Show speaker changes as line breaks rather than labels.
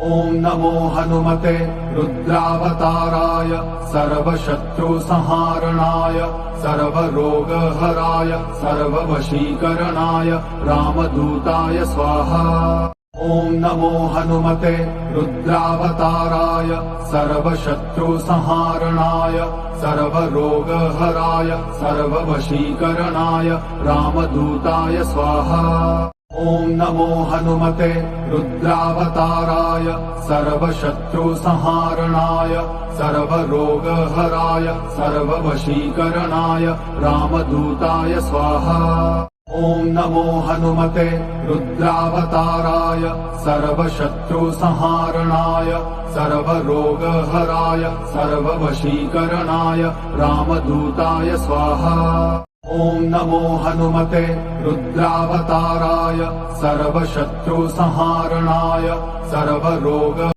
ॐ नमो हनुमते रुद्रावताराय सर्वशत्रुसंहारणाय सर्वरोगहराय सर्ववशीकरणाय रामदूताय स्वाहा। ॐ नमो हनुमते रुद्रावताराय सर्वशत्रुसंहारणाय सर्वरोगहराय सर्ववशीकरणाय रामदूताय स्वाहा। ॐ नमो हनुमते रुद्रावताराय सर्वशत्रुसंहारणाय सर्वरोगहराय सर्ववशीकरणाय रामदूताय स्वाहा। ॐ नमो हनुमते रुद्रावताराय सर्वशत्रुसंहारणाय सर्वरोगहराय सर्ववशीकरणाय रामदूताय स्वाहा। ॐ नमो हनुमते रुद्रावताराय सर्वशत्रुसंहारणाय सर्वरोग